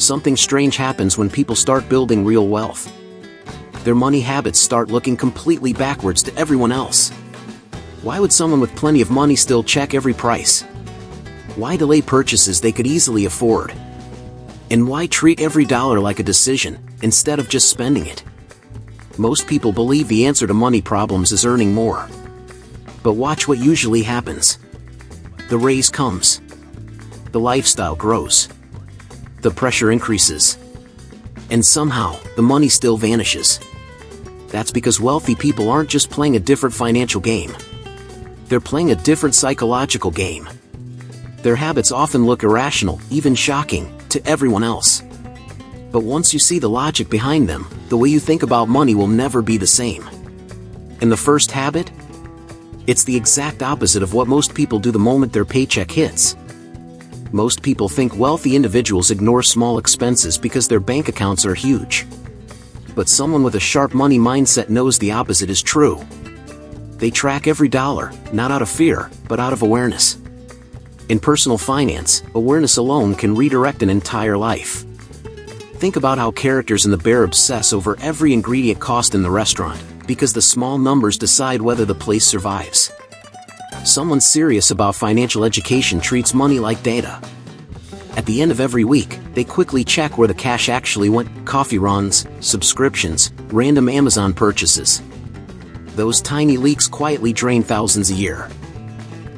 something strange happens when people start building real wealth. Their money habits start looking completely backwards to everyone else. Why would someone with plenty of money still check every price? Why delay purchases they could easily afford? And why treat every dollar like a decision, instead of just spending it? Most people believe the answer to money problems is earning more. But watch what usually happens. The raise comes. The lifestyle grows. The pressure increases. And somehow, the money still vanishes. That's because wealthy people aren't just playing a different financial game. They're playing a different psychological game. Their habits often look irrational, even shocking, to everyone else. But once you see the logic behind them, the way you think about money will never be the same. And the first habit? It's the exact opposite of what most people do the moment their paycheck hits. Most people think wealthy individuals ignore small expenses because their bank accounts are huge. But someone with a sharp money mindset knows the opposite is true. They track every dollar, not out of fear, but out of awareness. In personal finance, awareness alone can redirect an entire life. Think about how characters in The Bear obsess over every ingredient cost in the restaurant, because the small numbers decide whether the place survives. Someone serious about financial education treats money like data. At the end of every week, they quickly check where the cash actually went: coffee runs, subscriptions, random Amazon purchases. Those tiny leaks quietly drain thousands a year.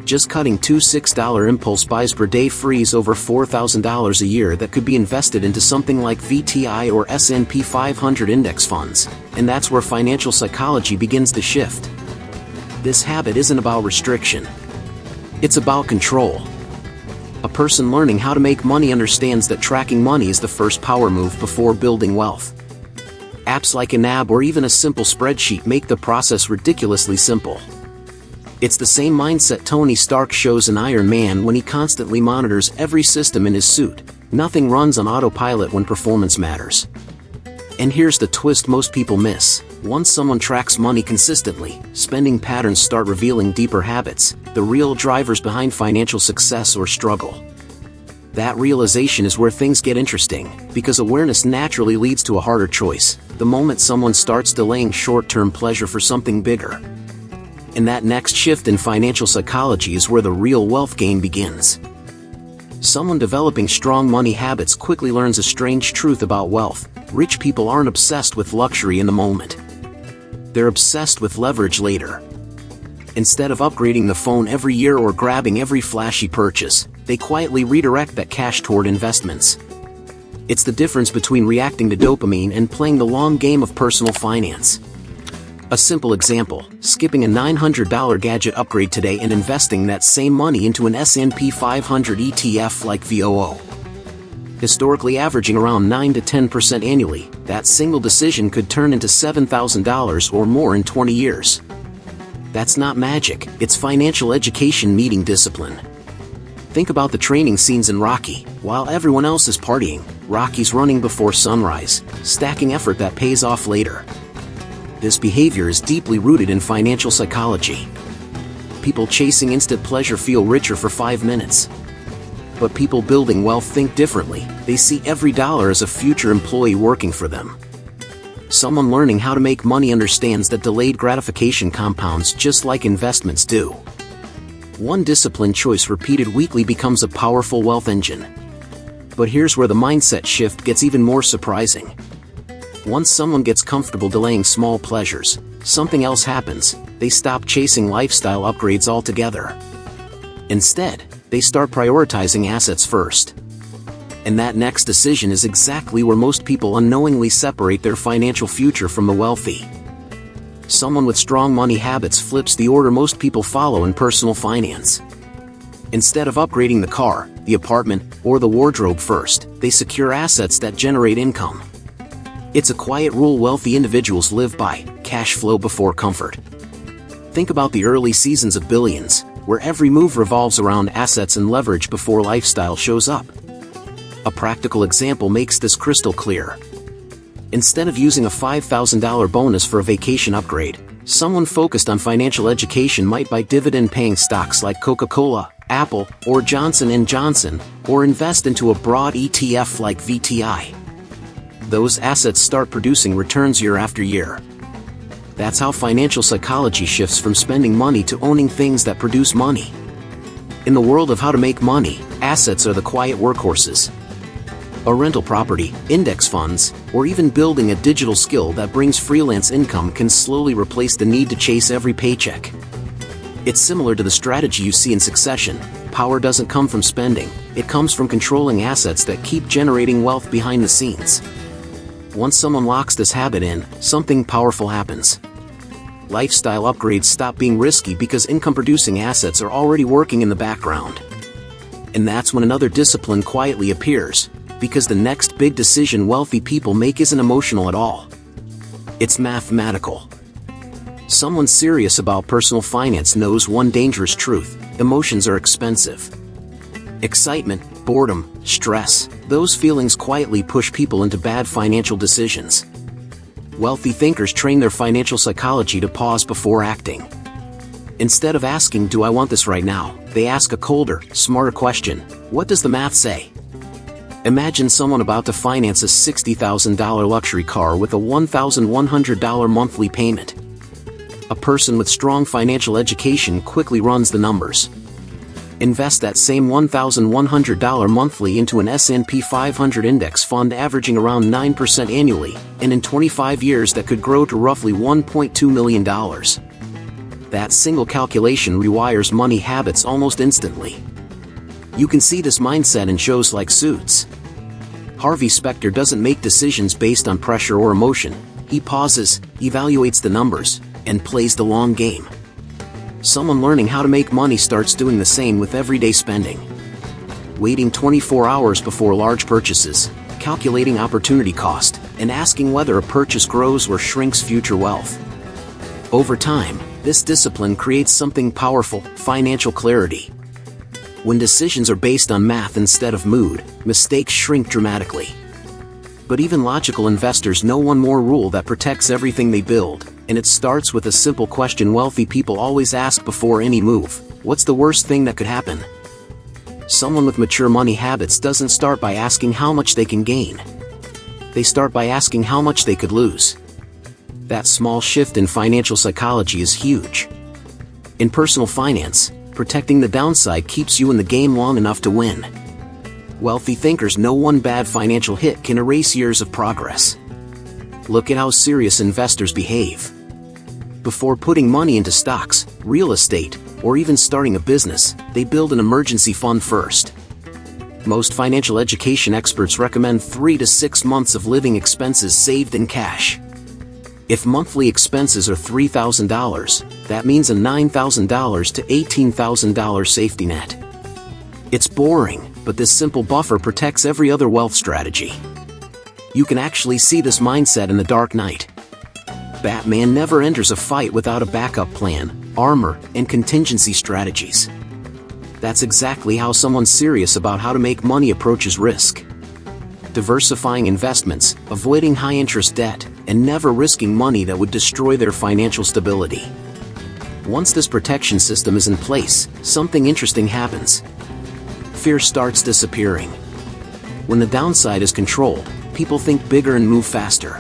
Just cutting 2 $6 impulse buys per day frees over $4,000 a year that could be invested into something like VTI or S&P 500 index funds, and that's where financial psychology begins to shift. This habit isn't about restriction. It's about control. A person learning how to make money understands that tracking money is the first power move before building wealth. Apps like an app or even a simple spreadsheet make the process ridiculously simple. It's the same mindset Tony Stark shows in Iron Man when he constantly monitors every system in his suit. Nothing runs on autopilot when performance matters. And here's the twist most people miss. Once someone tracks money consistently, spending patterns start revealing deeper habits, the real drivers behind financial success or struggle. That realization is where things get interesting, because awareness naturally leads to a harder choice, the moment someone starts delaying short-term pleasure for something bigger. And that next shift in financial psychology is where the real wealth gain begins. Someone developing strong money habits quickly learns a strange truth about wealth. Rich people aren't obsessed with luxury in the moment. They're obsessed with leverage later. Instead of upgrading the phone every year or grabbing every flashy purchase, they quietly redirect that cash toward investments. It's the difference between reacting to dopamine and playing the long game of personal finance. A simple example: skipping a $900 gadget upgrade today and investing that same money into an S&P 500 ETF like VOO. Historically averaging around 9 to 10% annually, that single decision could turn into $7,000 or more in 20 years. That's not magic, it's financial education meeting discipline. Think about the training scenes in Rocky. While everyone else is partying, Rocky's running before sunrise, stacking effort that pays off later. This behavior is deeply rooted in financial psychology. People chasing instant pleasure feel richer for 5 minutes. But people building wealth think differently. They see every dollar as a future employee working for them. Someone learning how to make money understands that delayed gratification compounds just like investments do. One disciplined choice repeated weekly becomes a powerful wealth engine. But here's where the mindset shift gets even more surprising. Once someone gets comfortable delaying small pleasures, something else happens. They stop chasing lifestyle upgrades altogether. Instead, they start prioritizing assets first. And that next decision is exactly where most people unknowingly separate their financial future from the wealthy. Someone with strong money habits flips the order most people follow in personal finance. Instead of upgrading the car, the apartment, or the wardrobe first, they secure assets that generate income. It's a quiet rule wealthy individuals live by: cash flow before comfort. Think about the early seasons of Billions, where every move revolves around assets and leverage before lifestyle shows up. A practical example makes this crystal clear. Instead of using a $5,000 bonus for a vacation upgrade, someone focused on financial education might buy dividend-paying stocks like Coca-Cola, Apple, or Johnson & Johnson, or invest into a broad ETF like VTI. Those assets start producing returns year after year. That's how financial psychology shifts from spending money to owning things that produce money. In the world of how to make money, assets are the quiet workhorses. A rental property, index funds, or even building a digital skill that brings freelance income can slowly replace the need to chase every paycheck. It's similar to the strategy you see in Succession. Power doesn't come from spending, it comes from controlling assets that keep generating wealth behind the scenes. Once someone locks this habit in, something powerful happens. Lifestyle upgrades stop being risky because income-producing assets are already working in the background. And that's when another discipline quietly appears, because the next big decision wealthy people make isn't emotional at all. It's mathematical. Someone serious about personal finance knows one dangerous truth: emotions are expensive. Excitement, boredom, stress, those feelings quietly push people into bad financial decisions. Wealthy thinkers train their financial psychology to pause before acting. Instead of asking, "Do I want this right now?" they ask a colder, smarter question: "What does the math say?" Imagine someone about to finance a $60,000 luxury car with a $1,100 monthly payment. A person with strong financial education quickly runs the numbers. Invest that same $1,100 monthly into an S&P 500 index fund averaging around 9% annually, and in 25 years that could grow to roughly $1.2 million. That single calculation rewires money habits almost instantly. You can see this mindset in shows like Suits. Harvey Specter doesn't make decisions based on pressure or emotion. He pauses, evaluates the numbers, and plays the long game. Someone learning how to make money starts doing the same with everyday spending. Waiting 24 hours before large purchases, calculating opportunity cost, and asking whether a purchase grows or shrinks future wealth. Over time, this discipline creates something powerful: financial clarity. When decisions are based on math instead of mood, mistakes shrink dramatically. But even logical investors know one more rule that protects everything they build, and it starts with a simple question wealthy people always ask before any move: what's the worst thing that could happen? Someone with mature money habits doesn't start by asking how much they can gain. They start by asking how much they could lose. That small shift in financial psychology is huge. In personal finance, protecting the downside keeps you in the game long enough to win. Wealthy thinkers know one bad financial hit can erase years of progress. Look at how serious investors behave. Before putting money into stocks, real estate, or even starting a business, they build an emergency fund first. Most financial education experts recommend 3 to 6 months of living expenses saved in cash. If monthly expenses are $3,000, that means a $9,000 to $18,000 safety net. It's boring, but this simple buffer protects every other wealth strategy. You can actually see this mindset in The Dark Knight. Batman never enters a fight without a backup plan, armor, and contingency strategies. That's exactly how someone serious about how to make money approaches risk. Diversifying investments, avoiding high-interest debt, and never risking money that would destroy their financial stability. Once this protection system is in place, something interesting happens. Fear starts disappearing. When the downside is controlled, people think bigger and move faster.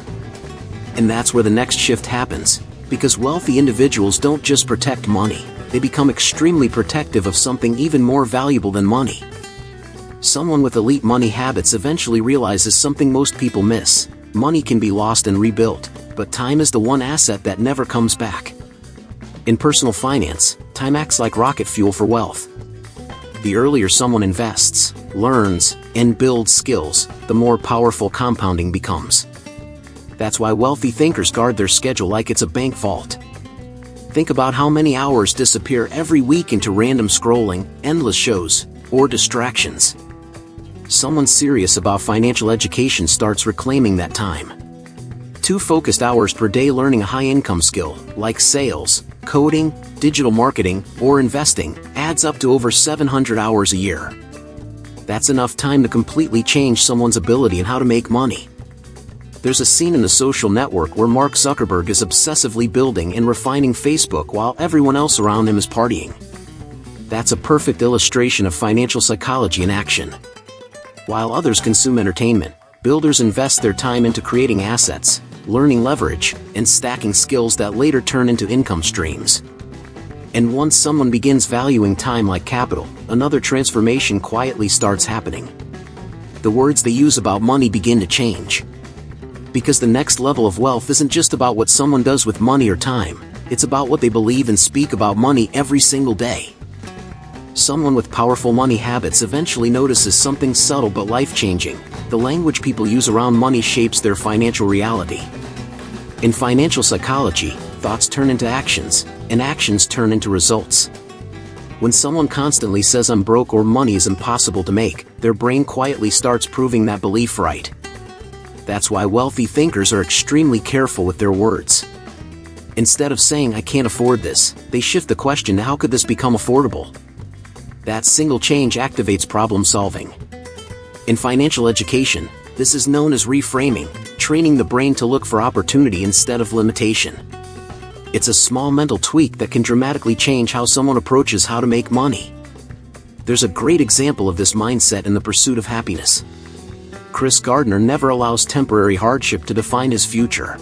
And that's where the next shift happens, because wealthy individuals don't just protect money, they become extremely protective of something even more valuable than money. Someone with elite money habits eventually realizes something most people miss: money can be lost and rebuilt, but time is the one asset that never comes back. In personal finance, time acts like rocket fuel for wealth. The earlier someone invests, learns, and builds skills, the more powerful compounding becomes. That's why wealthy thinkers guard their schedule like it's a bank vault. Think about how many hours disappear every week into random scrolling, endless shows, or distractions. Someone serious about financial education starts reclaiming that time. 2 focused hours per day learning a high-income skill, like sales, coding, digital marketing, or investing, adds up to over 700 hours a year. That's enough time to completely change someone's ability and how to make money. There's a scene in The Social Network where Mark Zuckerberg is obsessively building and refining Facebook while everyone else around him is partying. That's a perfect illustration of financial psychology in action. While others consume entertainment, builders invest their time into creating assets, learning leverage, and stacking skills that later turn into income streams. And once someone begins valuing time like capital, another transformation quietly starts happening. The words they use about money begin to change. Because the next level of wealth isn't just about what someone does with money or time, it's about what they believe and speak about money every single day. Someone with powerful money habits eventually notices something subtle but life-changing. The language people use around money shapes their financial reality. In financial psychology, thoughts turn into actions, and actions turn into results. When someone constantly says "I'm broke" or "money is impossible to make," their brain quietly starts proving that belief right. That's why wealthy thinkers are extremely careful with their words. Instead of saying "I can't afford this," they shift the question to "How could this become affordable?" That single change activates problem solving. In financial education, this is known as reframing, training the brain to look for opportunity instead of limitation. It's a small mental tweak that can dramatically change how someone approaches how to make money. There's a great example of this mindset in The Pursuit of Happiness. Chris Gardner never allows temporary hardship to define his future.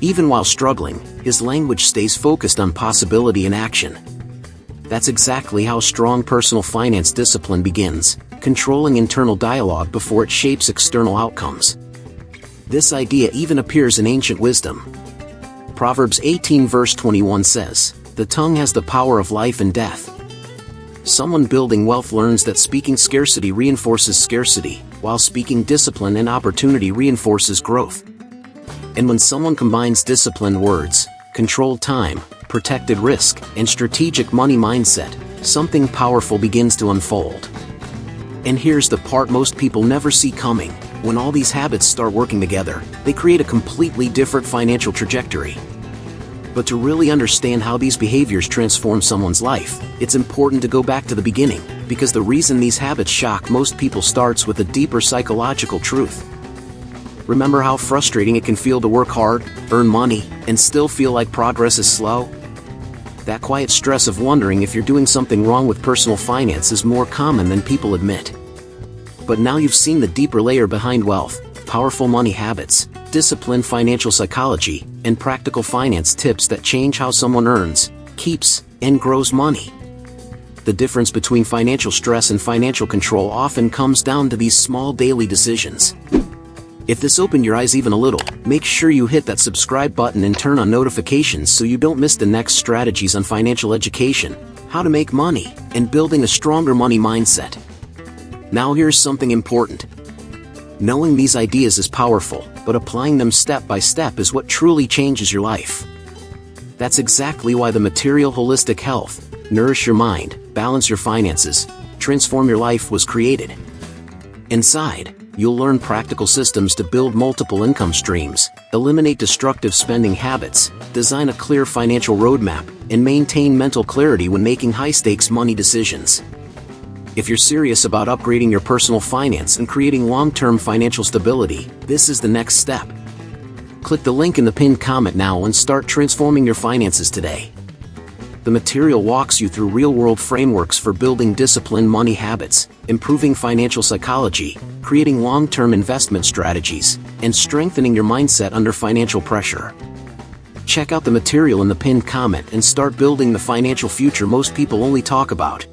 Even while struggling, his language stays focused on possibility and action. That's exactly how strong personal finance discipline begins, controlling internal dialogue before it shapes external outcomes. This idea even appears in ancient wisdom. Proverbs 18 verse 21 says, "The tongue has the power of life and death." Someone building wealth learns that speaking scarcity reinforces scarcity, while speaking discipline and opportunity reinforces growth. And when someone combines disciplined words, controlled time, protected risk, and strategic money mindset, something powerful begins to unfold. And here's the part most people never see coming. When all these habits start working together, they create a completely different financial trajectory. But to really understand how these behaviors transform someone's life, it's important to go back to the beginning, because the reason these habits shock most people starts with a deeper psychological truth. Remember how frustrating it can feel to work hard, earn money, and still feel like progress is slow? That quiet stress of wondering if you're doing something wrong with personal finance is more common than people admit. But now you've seen the deeper layer behind wealth, powerful money habits, disciplined financial psychology, and practical finance tips that change how someone earns, keeps, and grows money. The difference between financial stress and financial control often comes down to these small daily decisions. If this opened your eyes even a little, make sure you hit that subscribe button and turn on notifications so you don't miss the next strategies on financial education, how to make money, and building a stronger money mindset. Now here's something important. Knowing these ideas is powerful, but applying them step by step is what truly changes your life. That's exactly why the material holistic health, nourish your mind, balance your finances, transform your life was created. Inside, you'll learn practical systems to build multiple income streams, eliminate destructive spending habits, design a clear financial roadmap, and maintain mental clarity when making high-stakes money decisions. If you're serious about upgrading your personal finance and creating long-term financial stability, this is the next step. Click the link in the pinned comment now and start transforming your finances today. The material walks you through real-world frameworks for building disciplined money habits, improving financial psychology, creating long-term investment strategies, and strengthening your mindset under financial pressure. Check out the material in the pinned comment and start building the financial future most people only talk about.